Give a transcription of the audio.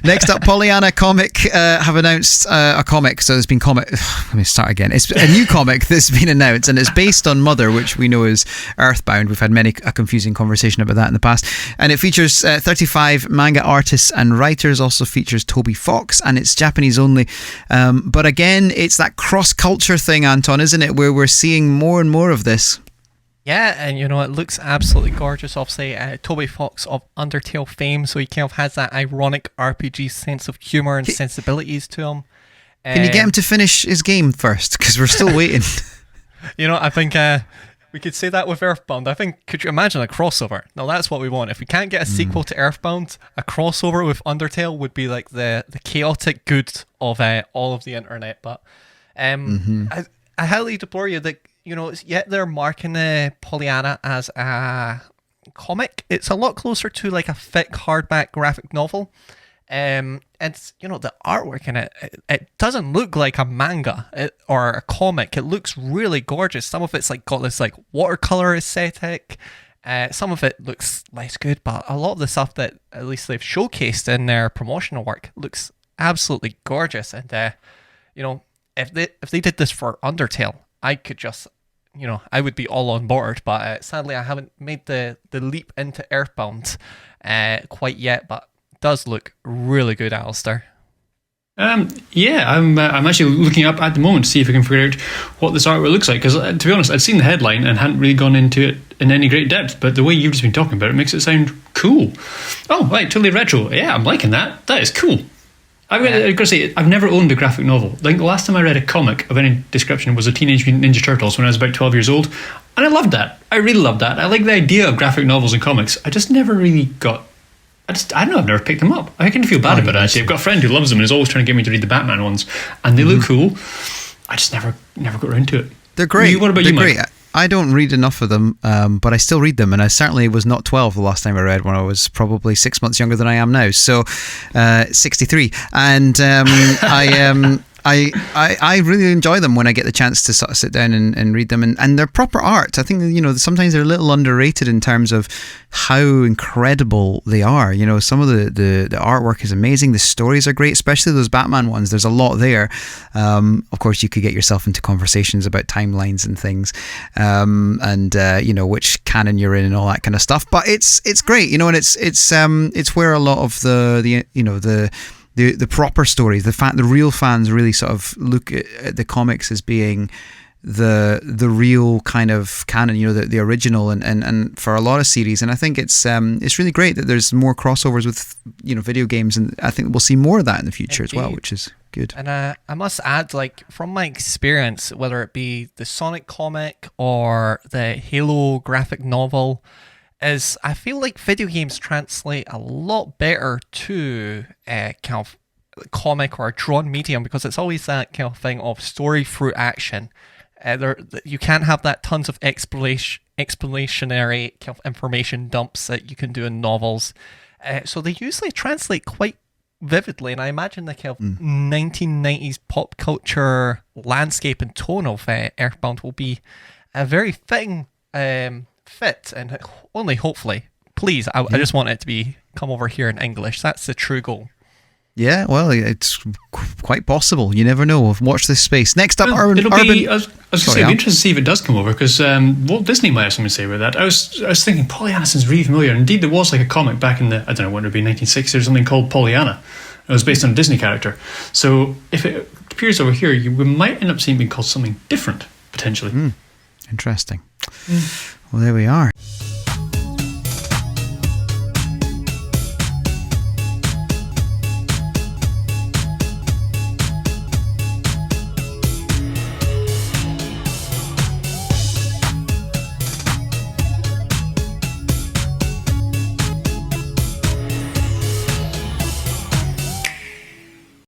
Next up, Pollyanna Comic have announced a comic. So there's been let me start again. It's a new comic that's been announced, and it's based on Mother, which we know is Earthbound. We've had a confusing conversation about that in the past. And it features 35 manga artists and writers. Also features Toby Fox, and it's Japanese only. But again, it's that cross-culture thing, Anton, isn't it? Where we're seeing more and more of this. Yeah, and it looks absolutely gorgeous. Obviously, Toby Fox of Undertale fame, so he kind of has that ironic RPG sense of humour and sensibilities to him. Can you get him to finish his game first? Because we're still waiting. I think we could say that with Earthbound. I think, could you imagine a crossover? Now, that's what we want. If we can't get a sequel to Earthbound, a crossover with Undertale would be like the chaotic good of all of the internet. But I highly deplore you that... yet they're marking Pollyanna as a comic. It's a lot closer to like a thick hardback graphic novel. And the artwork in it doesn't look like a manga or a comic. It looks really gorgeous. Some of it's like got this like watercolor aesthetic. Some of it looks less good, but a lot of the stuff that at least they've showcased in their promotional work looks absolutely gorgeous. And if they did this for Undertale, I could just, I would be all on board, but sadly I haven't made the leap into Earthbound quite yet, but it does look really good, Alistair. I'm actually looking up at the moment to see if I can figure out what this artwork looks like, because to be honest, I'd seen the headline and hadn't really gone into it in any great depth, but the way you've just been talking about it makes it sound cool. Oh, right, totally retro. Yeah, I'm liking that. That is cool. I've got to say, I've never owned a graphic novel. I think the last time I read a comic of any description was a Teenage Mutant Ninja Turtles when I was about 12 years old, and I loved that. I really loved that. I like the idea of graphic novels and comics. I just never really got... I don't know, I've never picked them up. I kind of feel bad about it, actually. I've got a friend who loves them and is always trying to get me to read the Batman ones, and they look cool. I just never got around to it. They're great. What about you, Mike? Great. I don't read enough of them, but I still read them, and I certainly was not 12 the last time I read one. I was probably 6 months younger than I am now, so 63. And I really enjoy them when I get the chance to sort of sit down and read them, and they're proper art. I think sometimes they're a little underrated in terms of how incredible they are. Some of the artwork is amazing. The stories are great, especially those Batman ones. There's a lot there. Of course, you could get yourself into conversations about timelines and things, and which canon you're in and all that kind of stuff. But it's great, and it's where a lot of the proper stories, the real fans really sort of look at the comics as being the real kind of canon, the original, and for a lot of series. And I think it's really great that there's more crossovers with video games, and I think we'll see more of that in the future as well, which is good. And I must add, like, from my experience, whether it be the Sonic comic or the Halo graphic novel, is I feel like video games translate a lot better to kind of comic or a drawn medium, because it's always that kind of thing of story through action. You can't have that tons of explanationary kind of information dumps that you can do in novels. So they usually translate quite vividly, and I imagine the kind of 1990s pop culture landscape and tone of Earthbound will be a very fitting fit, and only hopefully, please, I just want it to come over here in English. That's the true goal. Yeah, well, it's quite possible. You never know. Watch this space. Next up, I was going to say, it'd be interesting to see if it does come over, because Walt Disney might have something to say about that. I was thinking Pollyanna sounds really familiar. Indeed, there was like a comic back in the, I don't know, when it would be 1960s or something, called Pollyanna. It was based on a Disney character. So if it appears over here, we might end up seeing it being called something different, potentially. Interesting. Well, there we are.